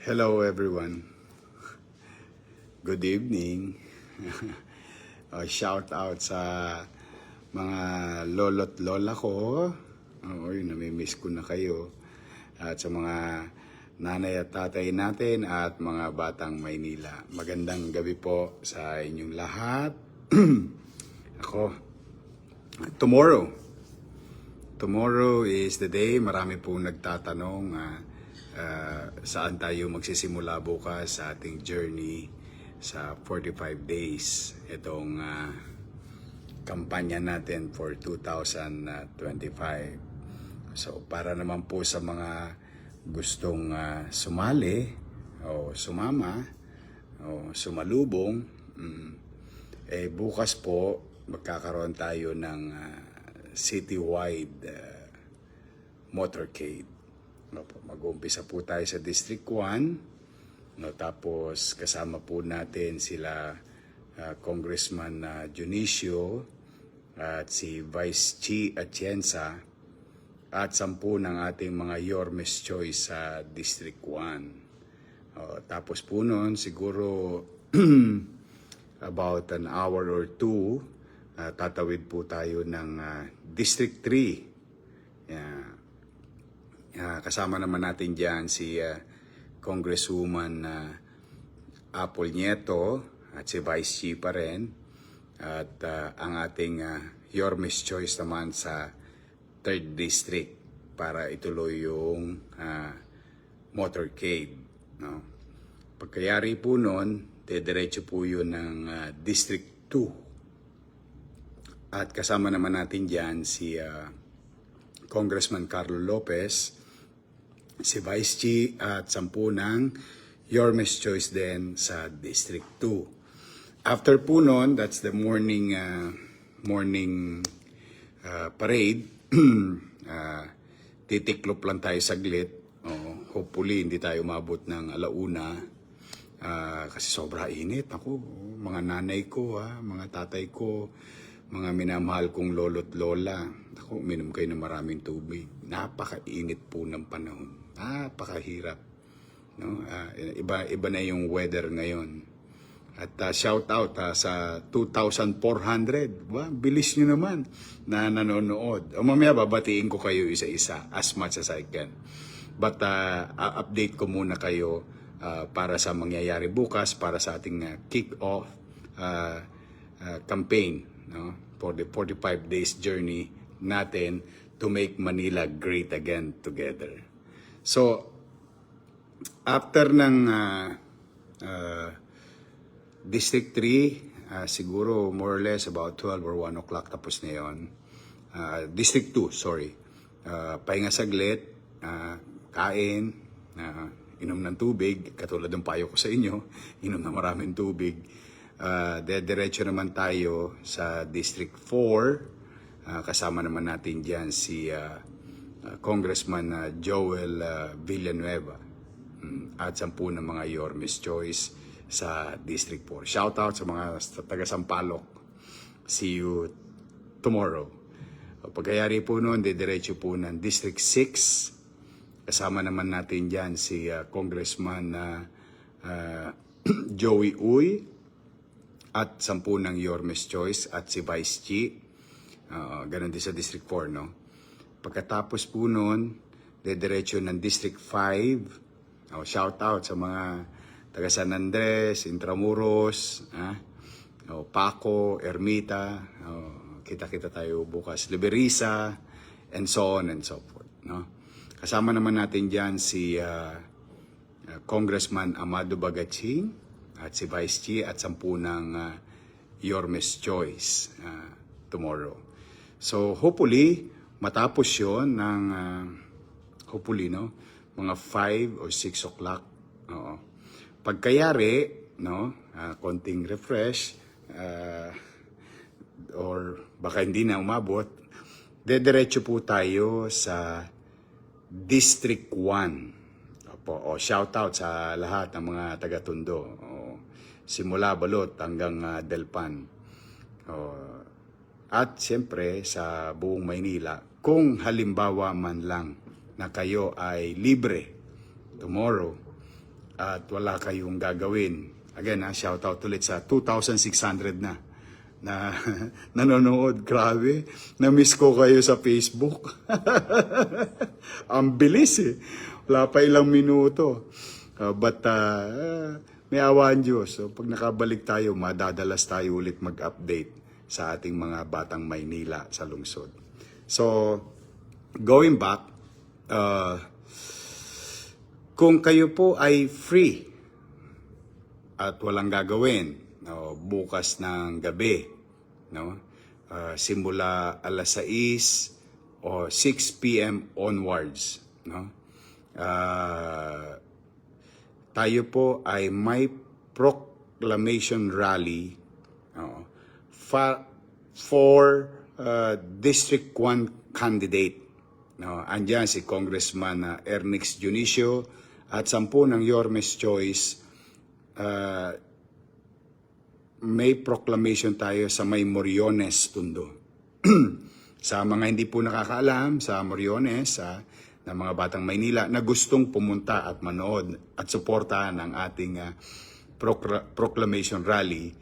Hello everyone. Good evening. Shout out sa mga lolo't lola ko. Namimiss ko na kayo. At sa mga nanay at tatay natin at mga batang Maynila. Magandang gabi po sa inyong lahat. Ako, Tomorrow is the day. Marami po nagtatanong saan tayo magsisimula bukas sa ating journey sa 45 days. Itong kampanya natin for 2025. So para naman po sa mga gustong sumali o sumama o sumalubong, bukas po magkakaroon tayo ng citywide motorcade. Mag-uumpisa po tayo sa District 1. Tapos kasama po natin sila Congressman Junicio at si Vice Chi Atienza at 10 ng ating mga Yormes Choice sa District 1. Tapos po noon siguro about an hour or two, tatawid po tayo ng District 3. Kasama naman natin dyan si Congresswoman Apple Nieto at si Vice Chi pa rin. At ang ating Yormes Choice naman sa 3rd District para ituloy yung motorcade. Pagkayari po nun, diretso po yun ng District 2. At kasama naman natin dyan si Congressman Carlo Lopez, si Vice Chi at 10 ng Yormes Choice din sa District 2. After po nun, that's the morning parade. Titiklop lang tayo saglit. Hopefully, hindi tayo umabot ng alauna. Kasi sobra init. Ako, mga nanay ko, mga tatay ko, mga minamahal kong lolo't lola. Ako, uminom kayo ng maraming tubig. Napakainit po ng panahon. Napakahirap. No? Iba na yung weather ngayon. At shout out sa 2,400. Bilis nyo naman na nanonood. Mamaya babatiin ko kayo isa-isa as much as I can. But update ko muna kayo para sa mangyayari bukas, para sa ating kick-off campaign, no? For the 45 days journey natin to make Manila great again together. So, after ng District 3, siguro more or less about 12 or 1 o'clock tapos na yun. District 2, sorry. Pahinga saglit, kain, inom ng tubig, katulad ng payo ko sa inyo, inom na maraming tubig. Diretso naman tayo sa District 4. Kasama naman natin dyan si Congressman Joel Villanueva at 10 ng mga Yormes Choice sa District 4. Shout out sa mga taga-Sampaloc. See you tomorrow. Pagkayari po noon, diretso po ng District 6. Kasama naman natin dyan si Congressman Joey Uy at 10 ng Yormes Choice at si Vice Chi. Ganon din sa District 4, no? Pagkatapos po noon, diretso ng District 5. Shout out sa mga taga San Andres, Intramuros, Paco, Ermita, kita-kita tayo bukas, Liberisa, and so on and so forth, no? Kasama naman natin dyan si Congressman Amado Bagaching at si Vice Chi at 10 ng Yormes Choice tomorrow. So hopefully matapos yon ng hopefully, no, mga 5 or 6 o'clock. Pagkayari, no, konting refresh or baka hindi na umabot, diretso po tayo sa District 1. Shout out sa lahat ng mga taga-Tondo. Simula Balot hanggang Delpan. At siyempre sa buong Maynila, kung halimbawa man lang na kayo ay libre tomorrow at wala kayong gagawin. Again, shout out ulit sa 2,600 na nanonood. Grabe, na-miss ko kayo sa Facebook. Ang bilis eh. Wala pa ilang minuto. But may awa ang Diyos. So, pag nakabalik tayo, madadalas tayo ulit mag-update sa ating mga batang Maynila sa lungsod. So, going back, kung kayo po ay free at walang gagawin, no, bukas ng gabi, no, simula alas 6 o 6 p.m. onwards, no, tayo po ay may proclamation rally, no, for District 1 candidate. No, andyan si Congressman Ernix Junicio at 10 ng Yormes Choice. May proclamation tayo sa may Moriones, Tondo. Sa mga hindi po nakakaalam, sa Moriones, na mga batang Maynila na gustong pumunta at manood at suportahan ang ating proclamation rally,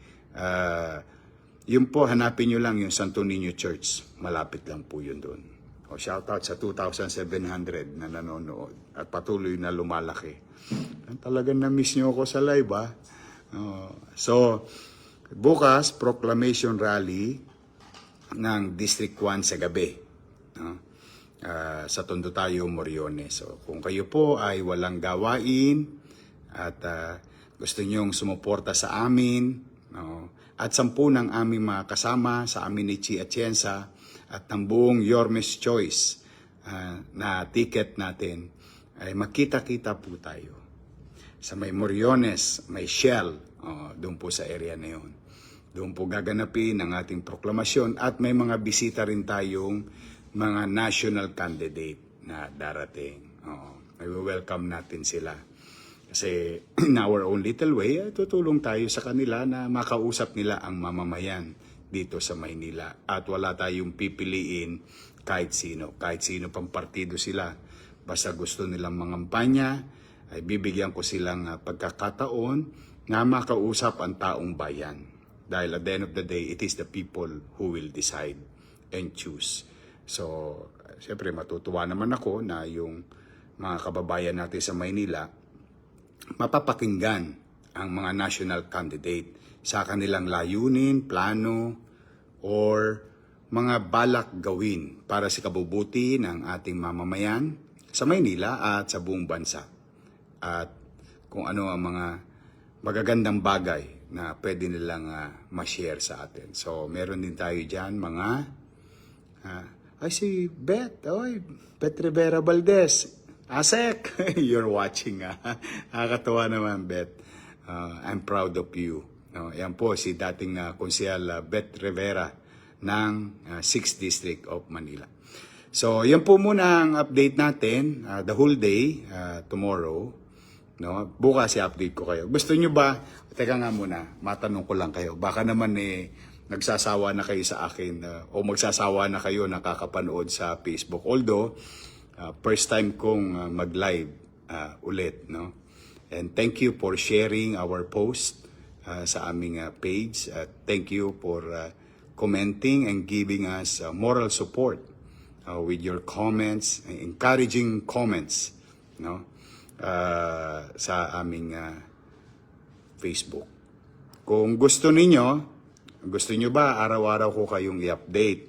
yun po, hanapin nyo lang yung Santo Niño Church. Malapit lang po yun doon. O, shout out sa 2,700 na nanonood at patuloy na lumalaki. Talagang na-miss nyo ako sa live, So, bukas, proclamation rally ng District 1 sa gabi. Sa Tondo tayo, Moriones. So, kung kayo po ay walang gawain at gusto nyong sumuporta sa amin, at 10 ng aming mga kasama sa amin ni Chi Atienza at ng buong Yormes Choice na ticket natin, ay makita-kita po tayo. Sa may Moriones, may Shell, doon po sa area na yun. Doon po gaganapin ang ating proklamasyon at may mga bisita rin tayong mga national candidate na darating. I will welcome natin sila. Kasi in our own little way, tutulong tayo sa kanila na makausap nila ang mamamayan dito sa Maynila. At wala tayong pipiliin kahit sino pang partido sila. Basta gusto nilang mangampanya, ay bibigyan ko silang pagkakataon na makausap ang taong bayan. Dahil at the end of the day, it is the people who will decide and choose. So, siyempre matutuwa naman ako na yung mga kababayan natin sa Maynila, mapapakinggan ang mga national candidate sa kanilang layunin, plano, or mga balak gawin para sa kabubuti ng ating mamamayan sa Maynila at sa buong bansa. At kung ano ang mga magagandang bagay na pwede nilang ma-share sa atin. So, meron din tayo dyan mga ay si Beth, Beth Rivera Valdez. Asek, you're watching. Nakakatawa naman, Beth. I'm proud of you. Yan po si dating konsehal Beth Rivera ng 6th District of Manila. So, yan po muna ang update natin, the whole day, tomorrow. No? Bukas i-update ko kayo. Gusto nyo ba, teka nga muna, matanong ko lang kayo. Baka naman nagsasawa na kayo sa akin o magsasawa na kayo nakakapanood sa Facebook. Although, first time kong mag-live ulit, no? And thank you for sharing our post sa aming page. Thank you for commenting and giving us moral support with your comments, encouraging comments, no? Sa aming Facebook. Kung gusto nyo ba araw-araw ko kayong i-update?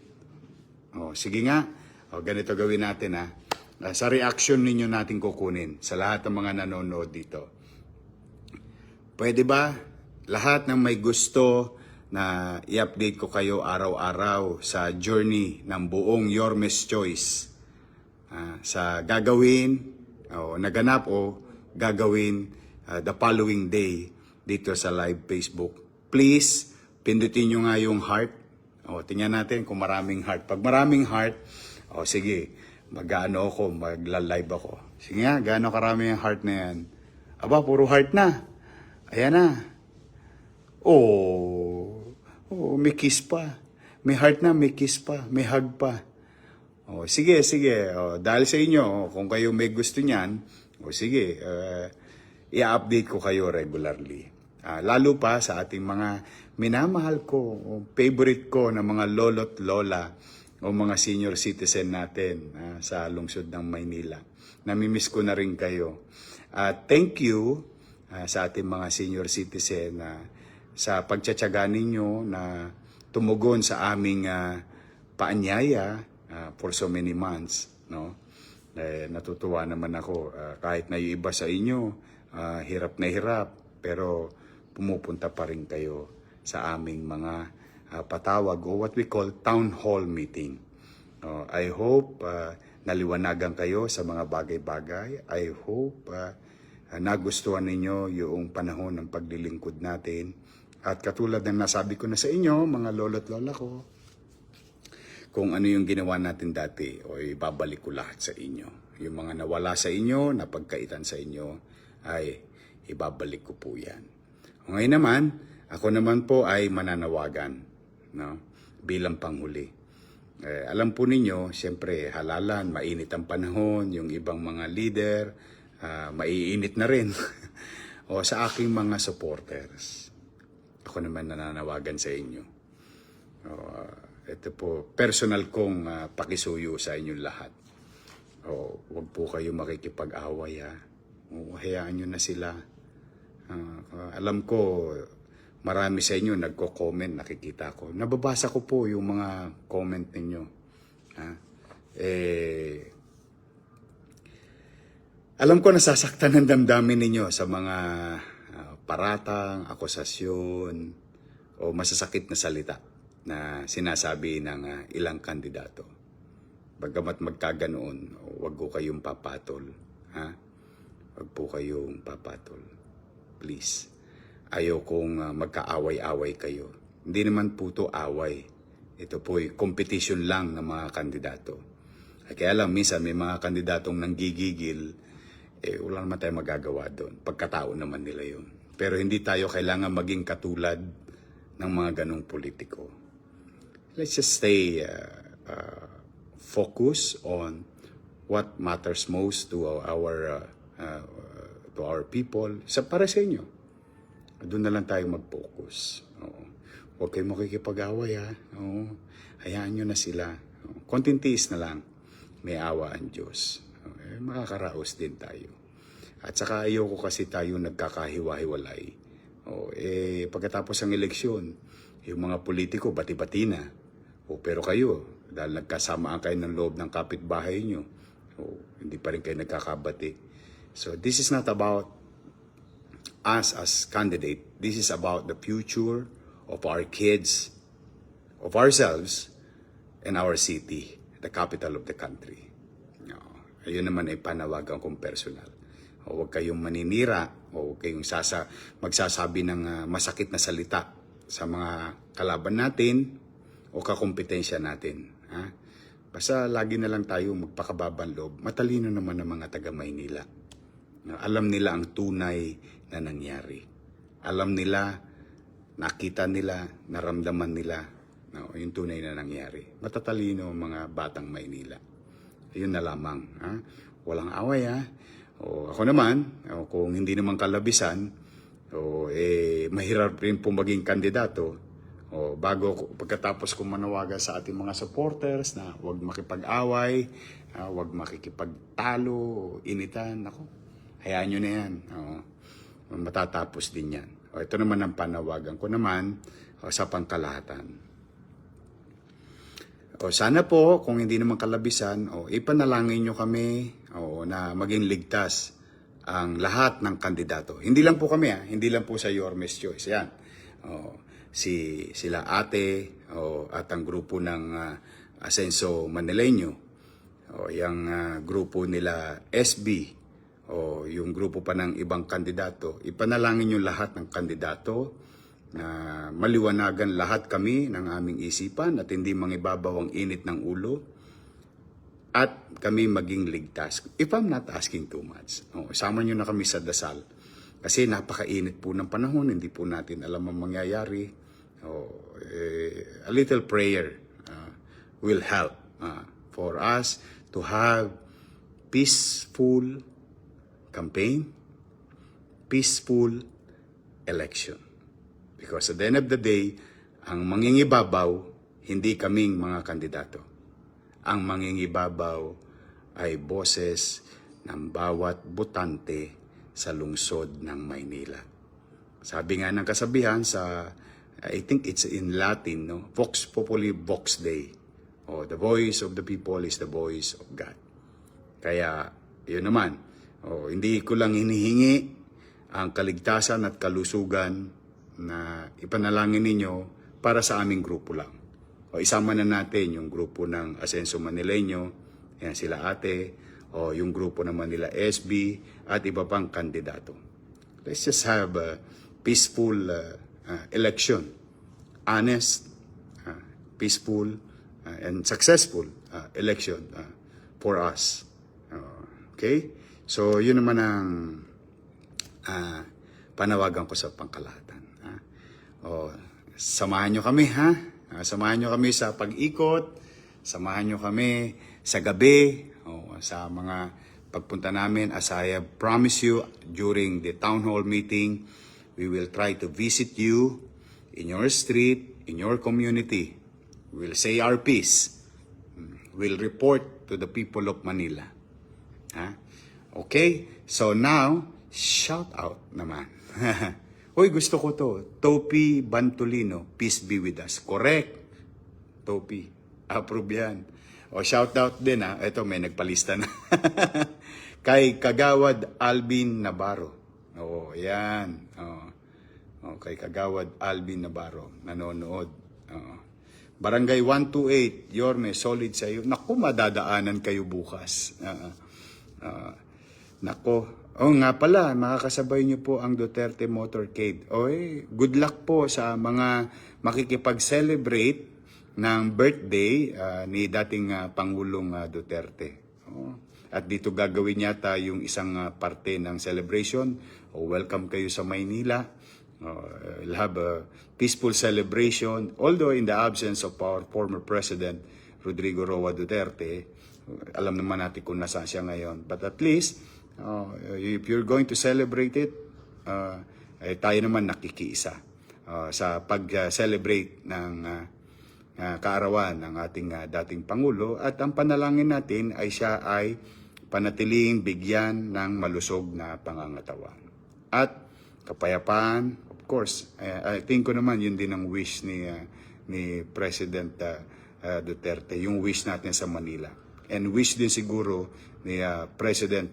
Sige nga. Ganito gawin natin sa reaction ninyo natin kukunin sa lahat ng mga nanonood dito. Pwede ba lahat ng may gusto na i-update ko kayo araw-araw sa journey ng buong Yormes Choice sa gagawin naganap o gagawin the following day dito sa live Facebook. Please, pindutin nyo nga yung heart. Tingnan natin kung maraming heart. Pag maraming heart, sige, magla-live ako. Sige nga, gaano karami yung heart na yan? Aba, puro heart na. Ayan na. May kiss pa. May heart na, may kiss pa, may hug pa. Sige. Dahil sa inyo, kung kayo may gusto niyan, sige, i-update ko kayo regularly. Lalo pa sa ating mga minamahal ko, o favorite ko na mga lolo't lola o mga senior citizen natin sa lungsod ng Maynila. Namimiss ko na rin kayo. Thank you sa ating mga senior citizen sa pagtsatsaga ninyo na tumugon sa aming paanyaya for so many months. No? Natutuwa naman ako kahit na yung iba sa inyo, hirap na hirap, pero pumupunta pa rin kayo sa aming mga patawag o what we call town hall meeting. I hope naliwanagan kayo sa mga bagay-bagay. I hope nagustuhan ninyo yung panahon ng paglilingkod natin. At katulad ng nasabi ko na sa inyo, mga lolo't lola ko, kung ano yung ginawa natin dati, o ibabalik ko lahat sa inyo. Yung mga nawala sa inyo, napagkaitan sa inyo, ay ibabalik ko po yan. Ngayon naman, ako naman po ay mananawagan, no? Bilang panghuli. Alam po ninyo, siyempre halalan, mainit ang panahon, yung ibang mga leader, maiinit na rin. O sa aking mga supporters, ako naman nananawagan sa inyo. Ito po, personal kong pakisuyo sa inyong lahat. Huwag po kayo makikipag-away. Hayaan nyo na sila. Alam ko, marami sa inyo nagko-comment, nakikita ko. Nababasa ko po yung mga comment ninyo. Alam ko nasasaktan ng damdamin ninyo sa mga paratang, akusasyon, o masasakit na salita na sinasabi ng ilang kandidato. Bagamat magkaganoon, huwag ko kayong papatol. Huwag po kayong papatol. Please. Ayaw kong magkaaway-away kayo. Hindi naman po ito away. Ito po ay competition lang ng mga kandidato. Kaya lang, minsan may mga kandidatong nanggigigil, wala naman tayo magagawa doon. Pagkatao naman nila yun. Pero hindi tayo kailangan maging katulad ng mga ganong politiko. Let's just stay focus on what matters most to our people. Para sa inyo. Doon na lang tayo mag-focus. Huwag kayong makikipag-away hayaan nyo na sila. Konting tiis na lang. May awa ang Diyos. Makakaraos din tayo. At saka ayoko kasi tayo nagkakahiwa-hiwalay. Pagkatapos ng eleksyon, yung mga politiko bati-bati na. Pero kayo, dahil nagkasamaan kayo ng loob ng kapitbahay nyo, hindi pa rin kayo nagkakabati. So this is not about us as candidate. This is about the future of our kids, of ourselves, and our city, the capital of the country. Ayun naman ay panawagan kong personal. Huwag kayong maninira o huwag kayong magsasabi ng masakit na salita sa mga kalaban natin o kakompetensya natin. Basta lagi na lang tayo magpakababang loob. Matalino naman ang mga taga Maynila. Alam nila ang tunay na nangyari. Alam nila, nakita nila, naramdaman nila yung tunay na nangyari. Matatalino ang mga batang Maynila. Yun na lamang. Walang away. Ako naman, kung hindi naman kalabisan, mahirap rin po maging kandidato. Pagkatapos kong manawagan sa ating mga supporters na huwag makipag-away, huwag makikipagtalo, initan, hayaan nyo na yan. Matatapos din yan. Ito naman ang panawagan ko naman sa pangkalahatan. Sana po, kung hindi naman kalabisan, ipanalangin nyo kami na maging ligtas ang lahat ng kandidato. Hindi lang po kami, hindi lang po sa Yormes Choice. Yan. Sila ate at ang grupo ng Asenso Manileño. Yung grupo nila SB yung grupo pa ng ibang kandidato. Ipanalangin nyo lahat ng kandidato na maliwanagan lahat kami ng aming isipan at hindi mangibabaw ang init ng ulo at kami maging ligtas. If I'm not asking too much, sama nyo na kami sa dasal. Kasi napakainit po ng panahon, hindi po natin alam ang mangyayari. A little prayer will help for us to have peaceful campaign, peaceful election. Because at the end of the day, ang mangingibabaw, hindi kaming mga kandidato. Ang mangingibabaw ay boses ng bawat botante sa lungsod ng Maynila. Sabi nga ng kasabihan sa, I think it's in Latin, no? Vox Populi, Vox Dei. The voice of the people is the voice of God. Kaya, yun naman, hindi ko lang hinihingi ang kaligtasan at kalusugan na ipanalangin ninyo para sa aming grupo lang. Isama na natin yung grupo ng Asenso Manileño, yan sila ate, o yung grupo ng Manila SB, at iba pang kandidato. Let's just have a peaceful election. Honest, peaceful, and successful election for us. Okay? So, yun naman ang panawagan ko sa pangkalahatan. Samahan nyo kami, ha? Samahan nyo kami sa pag-ikot, samahan nyo kami sa gabi, sa mga pagpunta namin. As I have promised you during the town hall meeting, we will try to visit you in your street, in your community. We'll say our piece. We'll report to the people of Manila. Okay? So now, shout out naman. Uy, gusto ko to. Topi Bantolino, peace be with us. Correct. Topi. Approve yan. Shout out din, ha. Ito, may nagpalista na. Kay Kagawad Alvin Navarro. Yan. Kay Kagawad Alvin Navarro. Nanonood. Barangay 128, Yorme, solid sa iyo. Naku, madadaanan kayo bukas. Nako. Nga pala, makakasabay niyo po ang Duterte Motorcade. Good luck po sa mga makikipag-celebrate ng birthday ni dating Pangulong Duterte. At dito gagawin yata yung isang parte ng celebration. Welcome kayo sa Maynila. We'll have a peaceful celebration. Although in the absence of our former President, Rodrigo Roa Duterte, alam naman natin kung nasaan siya ngayon. But at least, if you're going to celebrate it, tayo naman nakikiisa sa pag-celebrate ng kaarawan ng ating dating Pangulo. At ang panalangin natin ay siya ay panatiling bigyan ng malusog na pangangatawan. At kapayapaan, of course, I think ko naman yun din ang wish ni President Duterte, yung wish natin sa Manila. And wish din siguro ni President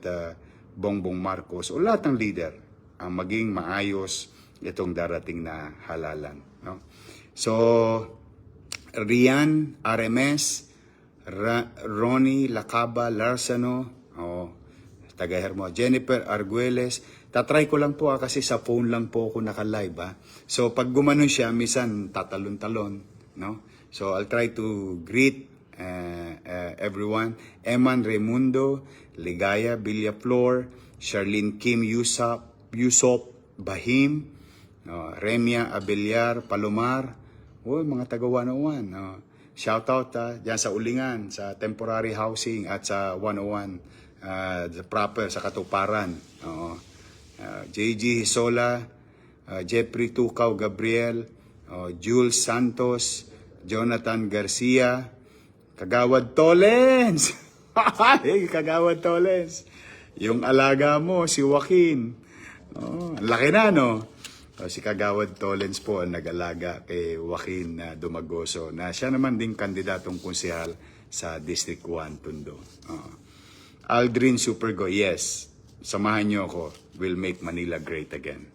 Bongbong Marcos o lahat ng leader ang maging maayos itong darating na halalan. No? So, Rian Aremes, Ronnie Lacaba Larsano, taga-Hermo, Jennifer Arguelles. Tatry ko lang po kasi sa phone lang po ako naka-live. So pag gumanon siya, minsan tatalon-talon. No? So I'll try to greet everyone. Eman Raimundo, Ligaya Villaflor, Charlene Kim Yusop Bahim, Remia Abelyar Palomar. Mga taga-101. Shout out dyan sa Ulingan, sa temporary housing at sa 101. The proper sa Katuparan. JG Hisola, Jeffrey Tukaw Gabriel, Jules Santos, Jonathan Garcia, Kagawad Tolens. Kagawad Tolens. Yung alaga mo, si Joaquin. Laki na, no? Si Kagawad Tolens po ang nag-alaga kay Joaquin Dumagoso na siya naman din kandidatong konsehal sa District 1, Tondo. Aldrin Supergo, yes. Samahan niyo ako. We'll make Manila great again.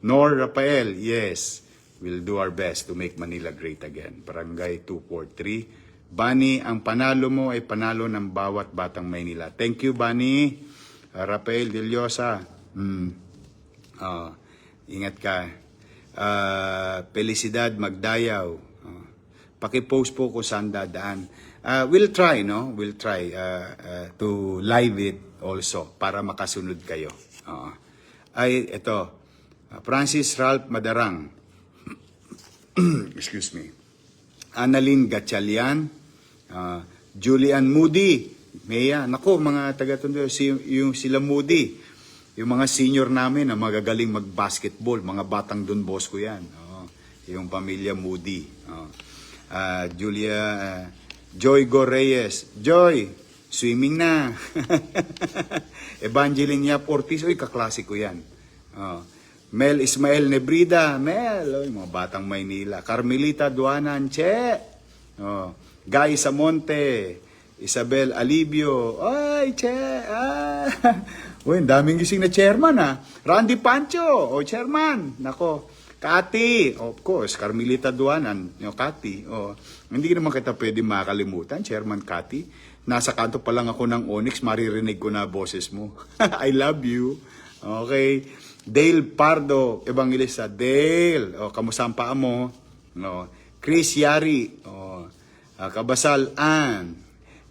Nor Rafael, yes. We'll do our best to make Manila great again. Barangay 243. Bani, ang panalo mo ay panalo ng bawat batang Maynila. Thank you, Bani. Rafael Deliosa. Ingat ka. Felicidad Magdayaw. Pakipost po ko saan dadaan. We'll try, no? We'll try to live it also para makasunod kayo. Ito. Francis Ralph Madarang. Excuse me. Annalyn Gatchalian. Julian Moody. Maya. Nako, mga taga-Tondo, yung sila Moody. Yung mga senior namin na magagaling mag-basketball, mga batang Don Bosco yan. Yung pamilya Moody. Julia, Joy Go Reyes. Joy, swimming na. Evangeline Yap Ortiz, uy, kaklasiko yan. Mel Ismael Nebrida, Mel, oy, mga batang Maynila. Carmelita Duanan, Che. Guy Samonte, Isabel Alibio, ay, Che, uy, ang daming gising na chairman, Randy Pancho, chairman, nako. Kati, of course, Carmelita Duanan, Kati. Hindi naman kita pwede makalimutan, Chairman Kati. Nasa kanto pa lang ako ng Onyx, maririnig ko na boses mo. I love you. Okay. Dale Pardo, Evangelista. Dale, kamusta ang paa mo? Chris Yari, Kabasal Ann,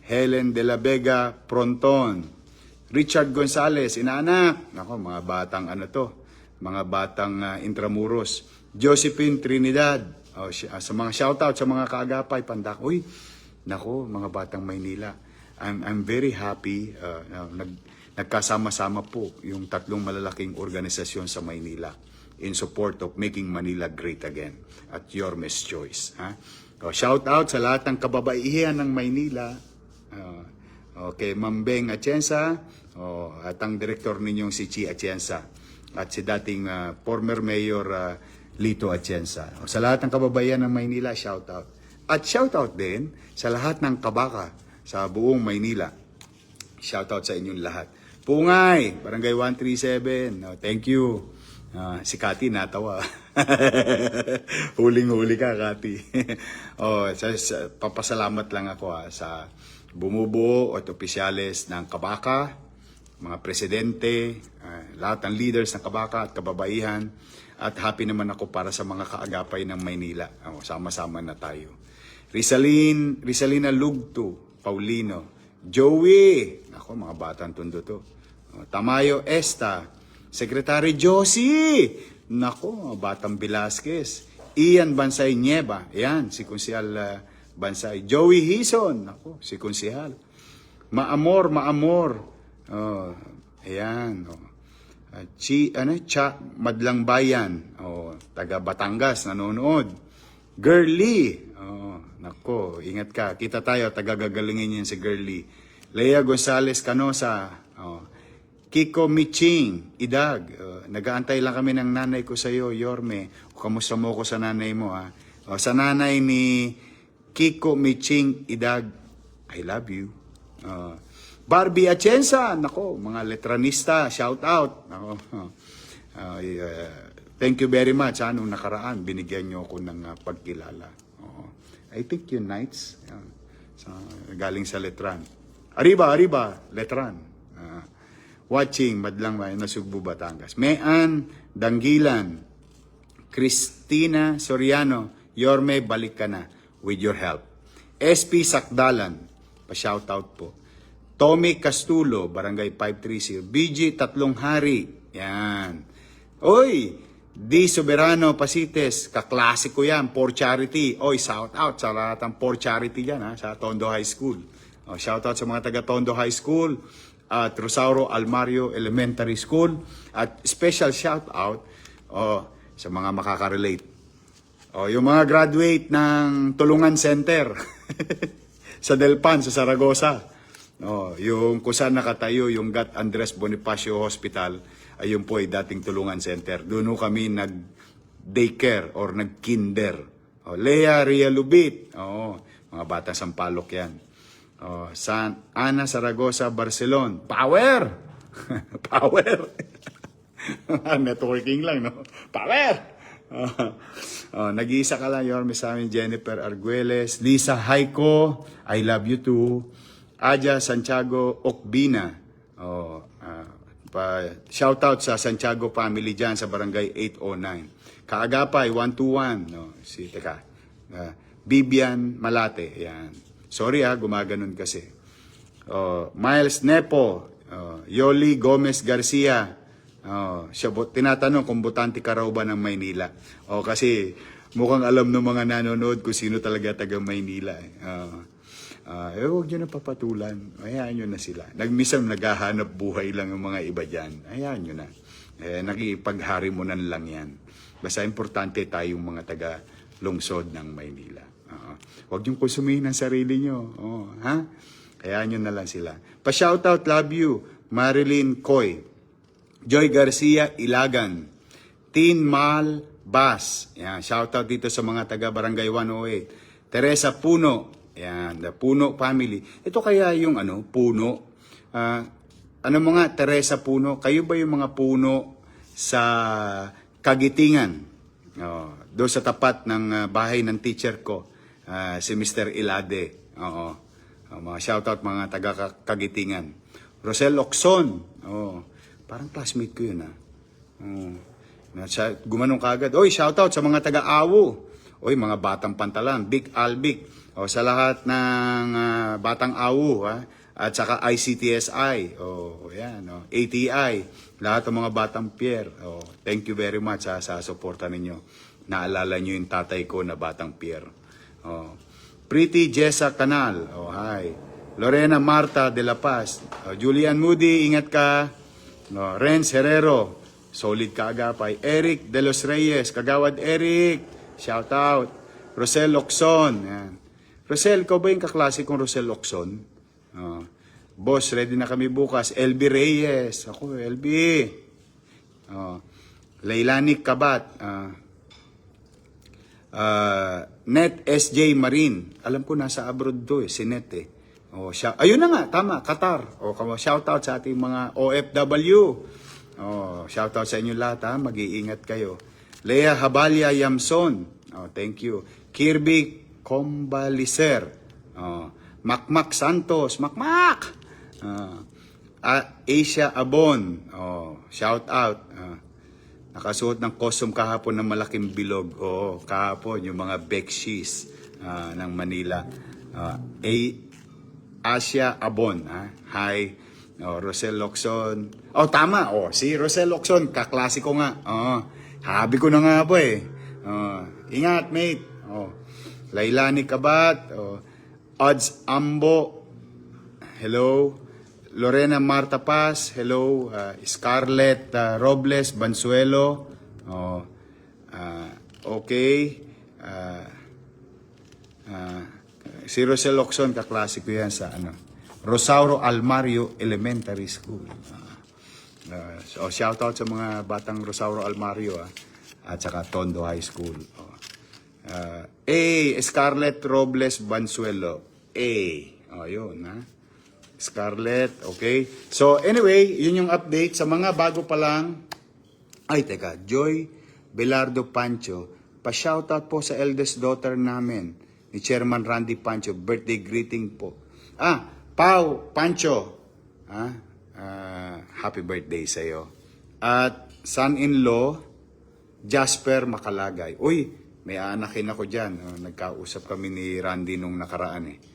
Helen de la Vega Pronton, Richard Gonzalez, inaanak. Nako, mga batang mga batang Intramuros. Josephine Trinidad, sa mga shoutout sa mga kaagapay, pandak. Uy, nako, mga batang Maynila. I'm very happy. Nagkasama-sama po yung tatlong malalaking organisasyon sa Maynila in support of making Manila great again at Yorme's Choice. Shoutout sa lahat ng kababaihan ng Maynila. Okay, Mambeng Atienza, at ang direktor ninyong si Chi Atienza. At si dating former Mayor Lito Atienza. Sa lahat ng kababayan ng Maynila, shoutout. At shoutout din sa lahat ng kabaka sa buong Maynila. Shoutout sa inyong lahat. Pungay, Barangay 137. Thank you. Si Kati natawa. Huling-huli ka, Kati. Papasalamat lang ako sa bumubuo at opisyales ng kabaka, mga presidente, lahat ng leaders ng kabaka at kababaihan, at happy naman ako para sa mga kaagapay ng Maynila. Sama-sama na tayo. Rizalina Lugto, Paulino, Joey, ako mga batang tondo to. Tamayo Esta, Secretary Josie, nako, batang Velasquez, Ian Bansay Nieva, yan, si Konsyal Bansay, Joey Hison, nako, si Konsyal, Maamor, ayan, Madlang Bayan, taga Batangas, nanonood. Girly, nako, ingat ka. Kita tayo, taga-gagalingin yan si Girly. Lea Gonzalez Canosa, Kiko Miching, Idag. Nag-aantay lang kami ng nanay ko sa iyo, Yorme. Kamusta mo ko sa nanay mo, sa nanay ni Kiko Miching, Idag, I love you. Barbie Atienza, nako, mga letranista, shout out. Nako, thank you very much. Nung nakaraan, binigyan nyo ako ng pagkilala. I think yun, Knights. Galing sa Letran. Arriba, Letran. Watching, Madlang Bayan, Nasugbu, Batangas. Mean Dangilan, Christina Soriano, Yorme, balik ka na with your help. SP Sakdalan, pa-shout out po. Tommy Castulo, Barangay 530. BG Tatlong Hari. Yan. Oy, Di Soberano Pasites, kaklasiko yan, for charity. Oy, shout out sa lahat ng for charity dyan, sa Tondo High School. Shout out sa mga taga Tondo High School at Rosauro Almario Elementary School. At special shout out sa mga makaka-relate. Yung mga graduate ng Tulungan Center sa Delpan, sa Saragosa. Yung kung saan nakatayo yung Gat Andres Bonifacio Hospital, ayun po ay dating Tulungan Center. Doon kami nag-daycare or nag-kinder. Lea Ria Lubit, mga batang Sampalok yan. San Ana Saragosa, Barcelona. Power! Power! Networking lang, no? Power! Nag-iisa ka lang, Yorme, sa amin, Jennifer Arguelles, Lisa Haiko, I love you too. Aja Santiago Okbina. Shoutout sa Santiago family dyan sa Barangay 809. Kaagapay 121. Bibian Malate. Yan. Sorry gumaganon kasi. Miles Nepo. Yoli Gomez Garcia. Tinatanong kung botante ka raw ba ng Maynila. Kasi mukhang alam ng mga nanonood kung sino talaga taga Maynila. Huwag nyo na papatulan. Hayaan nyo na sila. Minsan naghahanap buhay lang yung mga iba dyan. Hayaan nyo na. Nakipagharimunan lang yan. Basta importante tayong mga taga-lungsod ng Maynila. Huwag nyo konsumihin ang sarili nyo. Ha? Hayaan nyo na lang sila. Pa-shoutout, love you. Marilyn Coy. Joy Garcia, Ilagan. Tin Mal Bas. Yan, shoutout dito sa mga taga-Barangay 108. Teresa Puno. Yan, the Puno family. Ito kaya yung Puno. Ano mga Teresa Puno? Kayo ba yung mga puno sa Kagitingan? Doon sa tapat ng bahay ng teacher ko, si Mr. Ilade. Mga shoutout mga taga-Kagitingan. Rosel Locson. Parang classmate ko yun. Gumanong kagad. Oy, shoutout sa mga taga-Awo. Oy, mga batang pantalan. Big Albic. Sa lahat ng batang Awo. At saka ICTSI. Yan. ATI. Lahat ng mga batang Pierre. Thank you very much sa suporta ninyo. Naalala nyo yung tatay ko na batang Pierre. Pretty Jessa Canal. Hi. Lorena Marta de la Paz. Julian Moody, ingat ka. Renz Herrero. Solid kaagapay. Eric de los Reyes. Kagawad Eric. Shout out. Rosel Locson. Yan. Rosel, ikaw ba yung kaklase kong Rosel Locson? Boss, ready na kami bukas. LB Reyes. Ako, LB. Leilani Kabat. Net SJ Marin. Alam ko nasa abroad do si Net ayun na nga, tama, Qatar. Shout out sa ating mga OFW. Shout out sa inyo lahat, mag-iingat kayo. Lea Habalia Yamson. Thank you. Kirby Combaliser. Makmak Santos. Makmak! Asia Abon. Shout out. Nakasuot ng costume kahapon ng malaking bilog. Kahapon, yung mga Bekshis ng Manila. Asia Abon. Hi. Rosel Locson. Tama. Si Rosel Locson, kaklasiko nga. Habi ko na nga po ingat, mate. Lailani Kabat. Odds Ambo. Hello. Lorena Marta Paz. Hello. Scarlett Robles Bansuelo. Okay. Si Rosel Locson, kaklasiko yan sa Rosauro Almario Elementary School. Shout out sa mga batang Rosauro Almario at saka Tondo High School. Scarlett Robles Bansuelo. Yun Scarlett, okay. So anyway, yun yung update sa mga bago pa lang. Joy Belardo Pancho. Pa-shoutout po sa eldest daughter namin ni Chairman Randy Pancho. Birthday greeting po. Pau Pancho. Happy birthday sa iyo. At son-in-law Jasper Makalagay. Uy, may aanakin ako dyan. Nagkausap kami ni Randy nung nakaraan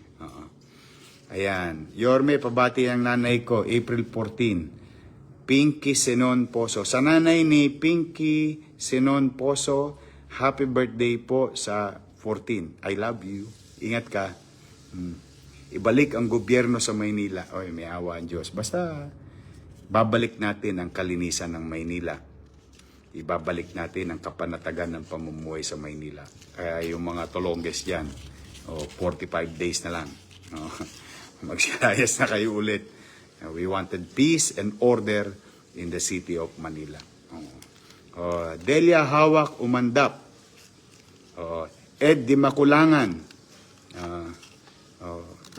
Ayan. Yorme, pabati ang nanay ko, April 14. Pinky Senon Poso. Sa nanay ni Pinky Senon Poso, happy birthday po sa 14. I love you. Ingat ka. Ibalik ang gobyerno sa Maynila. May awa ang Diyos. Basta, babalik natin ang kalinisan ng Maynila. Ibabalik natin ang kapanatagan ng pamumuhay sa Maynila. Kaya yung mga tolongges dyan, 45 days na lang. Magsilayas na kayo ulit. We wanted peace and order in the city of Manila. Delia Hawak Umandap. Ed Di Makulangan.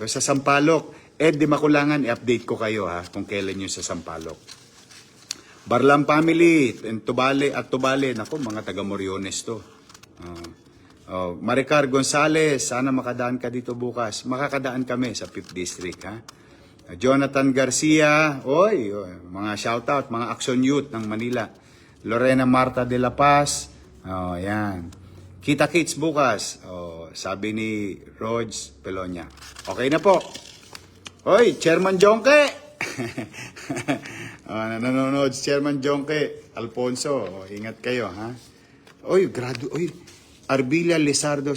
Sa Sampaloc. Ed Di Makulangan, i-update ko kayo kung kailan yun sa Sampaloc. Barlam family, Tubale at Tubale. Naku, mga taga Moriones to. Maricar Gonzales, sana makadaan ka dito bukas. Makakadaan kami sa 5th District. Jonathan Garcia, mga shoutout, mga Action Youth ng Manila. Lorena Marta de la Paz, yan. Kita-kits bukas, sabi ni Rods Pelonia. Okay na po. Chairman Jonke! Nanonood si Chairman Jonke. Alfonso, ingat kayo, Arbilia Lizardo